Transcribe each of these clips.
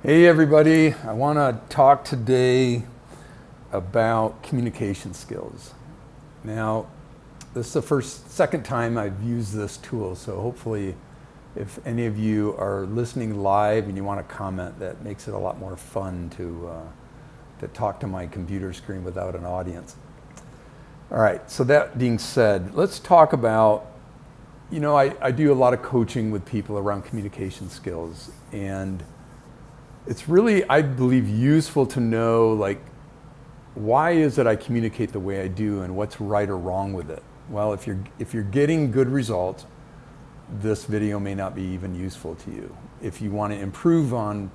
Hey everybody, I want to talk today about communication skills. Now, this is the second time I've used this tool, so hopefully if any of you are listening live and you want to comment, that makes it a lot more fun to talk to my computer screen without an audience. All right, so that being said, let's talk about, I do a lot of coaching with people around communication skills, and it's really, I believe, useful to know, why is it I communicate the way I do and what's right or wrong with it? Well, if you're getting good results, this video may not be even useful to you. If you want to improve on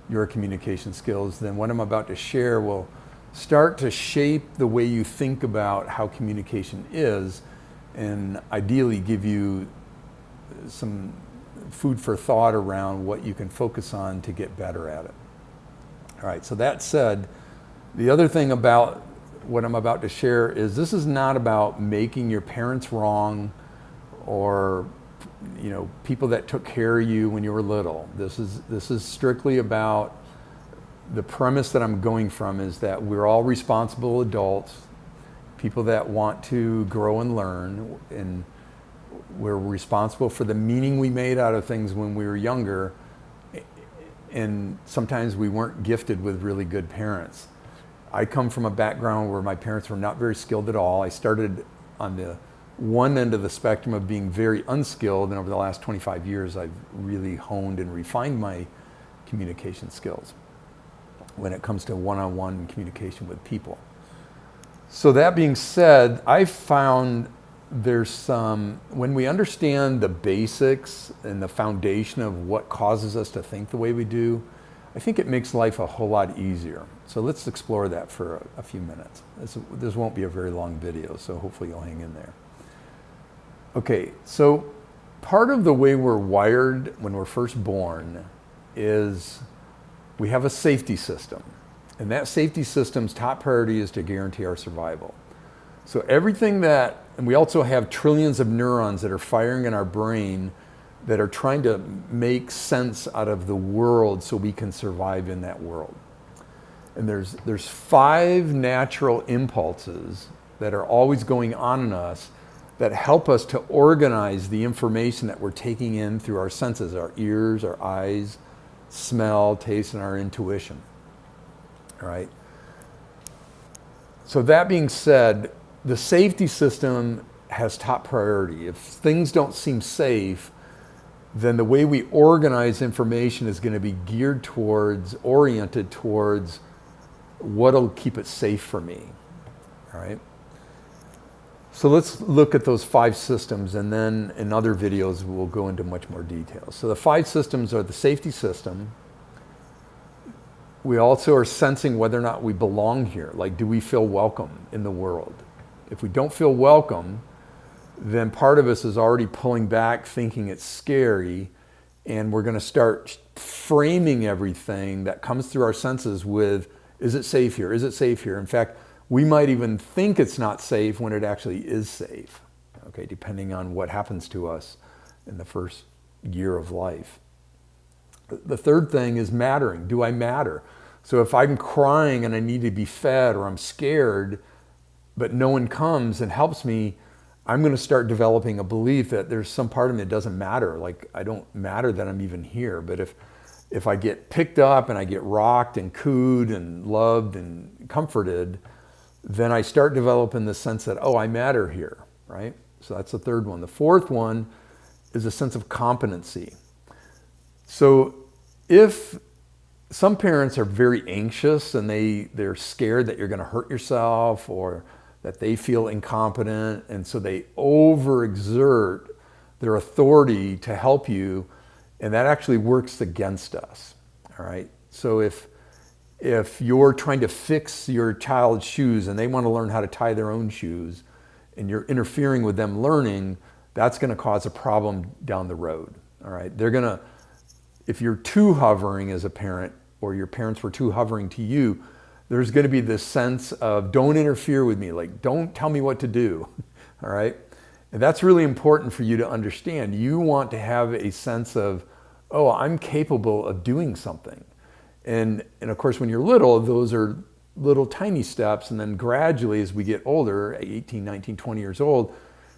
your communication skills, then what I'm about to share will start to shape the way you think about how communication is, and ideally give you some food for thought around what you can focus on to get better at it. All right, so that said, the other thing about what I'm about to share is this is not about making your parents wrong or people that took care of you when you were little. This is strictly about the premise that I'm going from is that we're all responsible adults, people that want to grow and learn, and we're responsible for the meaning we made out of things when we were younger, and sometimes we weren't gifted with really good parents. I come from a background where my parents were not very skilled at all. I started on the one end of the spectrum of being very unskilled, and over the last 25 years I've really honed and refined my communication skills when it comes to one-on-one communication with people. So that being said, I found when we understand the basics and the foundation of what causes us to think the way we do, I think it makes life a whole lot easier. So let's explore that for a few minutes. This won't be a very long video, so hopefully you'll hang in there. Okay, so part of the way we're wired when we're first born is we have a safety system. And that safety system's top priority is to guarantee our survival. So and we also have trillions of neurons that are firing in our brain that are trying to make sense out of the world so we can survive in that world. And there's 5 natural impulses that are always going on in us that help us to organize the information that we're taking in through our senses, our ears, our eyes, smell, taste, and our intuition. All right? So that being said, the safety system has top priority. If things don't seem safe, then the way we organize information is going to be oriented towards what'll keep it safe for me. All right? So let's look at those 5 systems, and then in other videos we'll go into much more detail. So the 5 systems are the safety system. We also are sensing whether or not we belong here. Like, do we feel welcome in the world? If we don't feel welcome, then part of us is already pulling back, thinking it's scary, and we're going to start framing everything that comes through our senses with, is it safe here? Is it safe here? In fact, we might even think it's not safe when it actually is safe, okay, depending on what happens to us in the first year of life. The third thing is mattering. Do I matter? So if I'm crying and I need to be fed, or I'm scared, but no one comes and helps me, I'm going to start developing a belief that there's some part of me that doesn't matter. Like, I don't matter that I'm even here. But if I get picked up and I get rocked and cooed and loved and comforted, then I start developing the sense that, oh, I matter here, right? So that's the third one. The fourth one is a sense of competency. So if some parents are very anxious and they're scared that you're going to hurt yourself, or that they feel incompetent, and so they overexert their authority to help you, and that actually works against us. All right? So if you're trying to fix your child's shoes and they want to learn how to tie their own shoes, and you're interfering with them learning, that's going to cause a problem down the road. All right? If you're too hovering as a parent, or your parents were too hovering to you, there's going to be this sense of, don't interfere with me, like, don't tell me what to do. All right? And that's really important for you to understand. You want to have a sense of, oh, I'm capable of doing something. And of course, when you're little, those are little tiny steps. And then gradually, as we get older, 18, 19, 20 years old,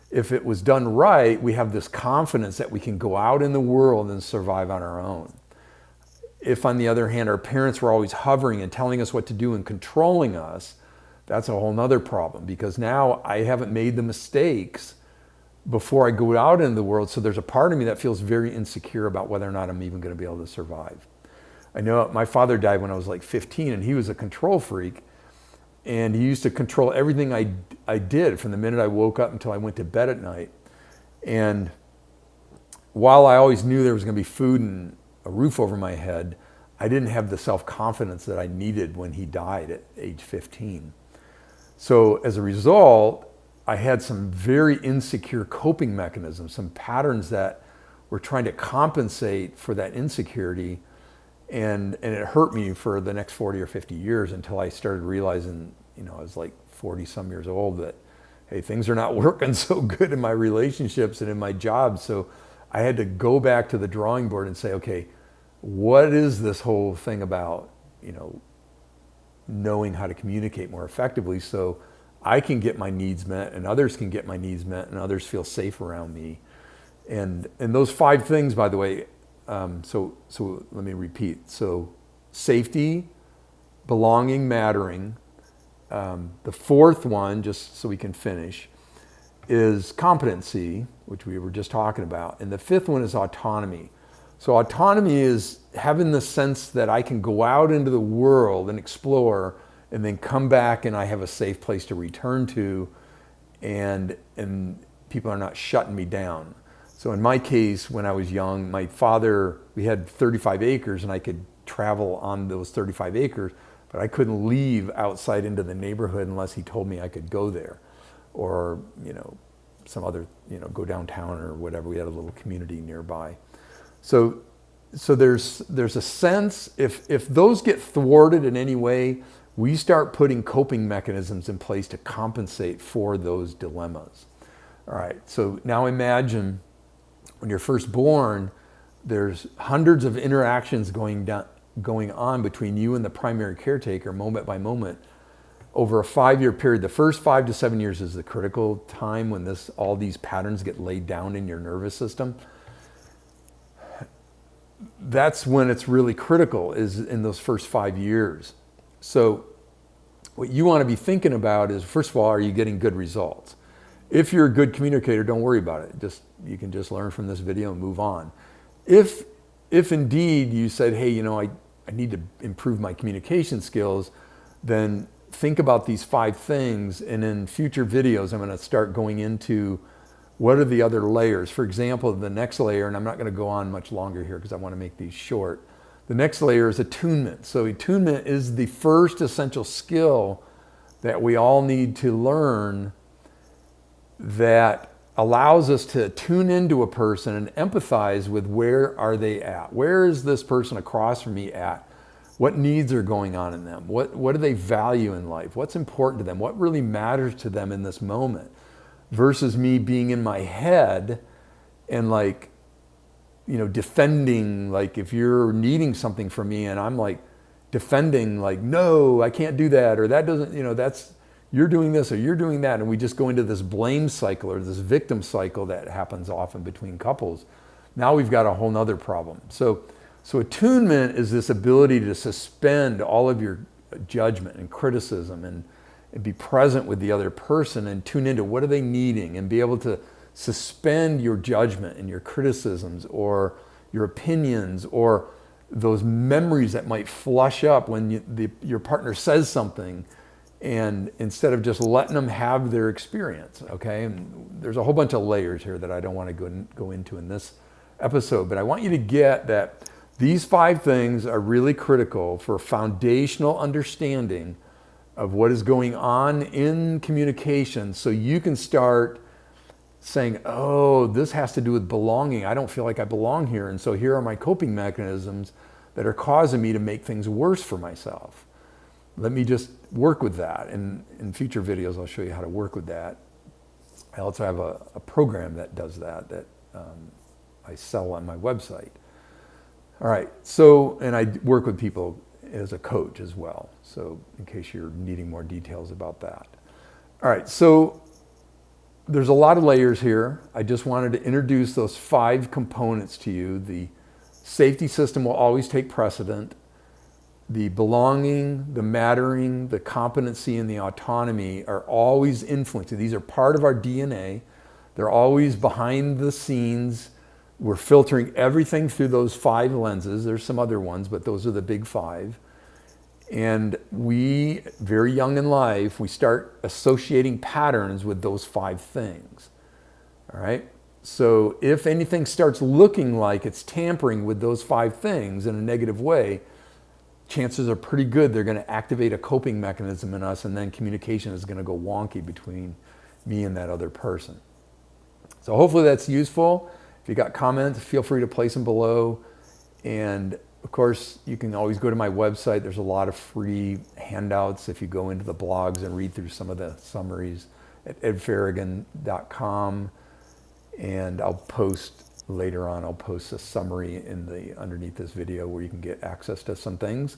if it was done right, we have this confidence that we can go out in the world and survive on our own. If, on the other hand, our parents were always hovering and telling us what to do and controlling us, that's a whole nother problem, because now I haven't made the mistakes before I go out into the world. So there's a part of me that feels very insecure about whether or not I'm even going to be able to survive. I know my father died when I was like 15, and he was a control freak. And he used to control everything I did from the minute I woke up until I went to bed at night. And while I always knew there was going to be food and a roof over my head, I didn't have the self-confidence that I needed when he died at age 15. So as a result, I had some very insecure coping mechanisms, some patterns that were trying to compensate for that insecurity. And it hurt me for the next 40 or 50 years until I started realizing, I was like 40 some years old, that, hey, things are not working so good in my relationships and in my job. So I had to go back to the drawing board and say, okay, what is this whole thing about, knowing how to communicate more effectively so I can get my needs met and others can get my needs met and others feel safe around me. And those 5 things, by the way, so let me repeat. So safety, belonging, mattering. The 4th one, just so we can finish, is competency, which we were just talking about. And the 5th one is autonomy. So autonomy is having the sense that I can go out into the world and explore and then come back and I have a safe place to return to, and people are not shutting me down. So in my case, when I was young, my father, we had 35 acres and I could travel on those 35 acres, but I couldn't leave outside into the neighborhood unless he told me I could go there, or, some other, go downtown or whatever. We had a little community nearby. So there's a sense, if those get thwarted in any way, we start putting coping mechanisms in place to compensate for those dilemmas. All right, so now imagine when you're first born, there's hundreds of interactions going on between you and the primary caretaker, moment by moment, over a 5-year period. The first 5 to 7 years is the critical time when all these patterns get laid down in your nervous system. That's when it's really critical, is in those first 5 years. So what you want to be thinking about is, first of all, are you getting good results? If you're a good communicator, don't worry about it. You can just learn from this video and move on. If indeed you said, hey, I need to improve my communication skills, then think about these 5 things. And in future videos, I'm going to start going into what are the other layers. For example, the next layer, and I'm not going to go on much longer here because I want to make these short. The next layer is attunement. So attunement is the first essential skill that we all need to learn, that allows us to tune into a person and empathize with where are they at? Where is this person across from me at? What needs are going on in them? What do they value in life? What's important to them? What really matters to them in this moment? Versus me being in my head and defending, if you're needing something from me and I'm defending, no, I can't do that, or that doesn't, you're doing this or you're doing that. And we just go into this blame cycle or this victim cycle that happens often between couples. Now we've got a whole nother problem. So attunement is this ability to suspend all of your judgment and criticism and be present with the other person and tune into what are they needing, and be able to suspend your judgment and your criticisms or your opinions or those memories that might flush up when your partner says something, and instead of just letting them have their experience, okay? And there's a whole bunch of layers here that I don't want to go into in this episode, but I want you to get that these 5 things are really critical for foundational understanding of what is going on in communication, so you can start saying, oh, this has to do with belonging. I don't feel like I belong here, and so here are my coping mechanisms that are causing me to make things worse for myself. Let me just work with that. And in future videos, I'll show you how to work with that. I also have a program that does that I sell on my website. All right, and I work with people as a coach as well. So in case you're needing more details about that. All right, so there's a lot of layers here. I just wanted to introduce those 5 components to you. The safety system will always take precedent. The belonging, the mattering, the competency, and the autonomy are always influencing. These are part of our DNA. They're always behind the scenes. We're filtering everything through those 5 lenses. There's some other ones, but those are the big 5. And we, very young in life, we start associating patterns with those 5 things. All right? So if anything starts looking like it's tampering with those 5 things in a negative way, chances are pretty good they're going to activate a coping mechanism in us, and then communication is going to go wonky between me and that other person. So hopefully that's useful. If you got comments, feel free to place them below. And of course, you can always go to my website. There's a lot of free handouts if you go into the blogs and read through some of the summaries at edfarragon.com. And I'll post later on, I'll post a summary underneath this video where you can get access to some things.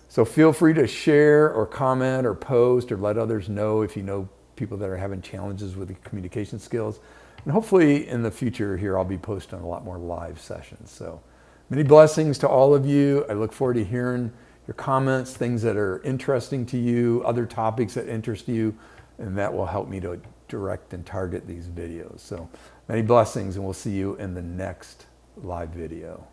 So feel free to share or comment or post or let others know if you know people that are having challenges with the communication skills. And hopefully in the future here, I'll be posting a lot more live sessions. So many blessings to all of you. I look forward to hearing your comments, things that are interesting to you, other topics that interest you, and that will help me to direct and target these videos. So many blessings, and we'll see you in the next live video.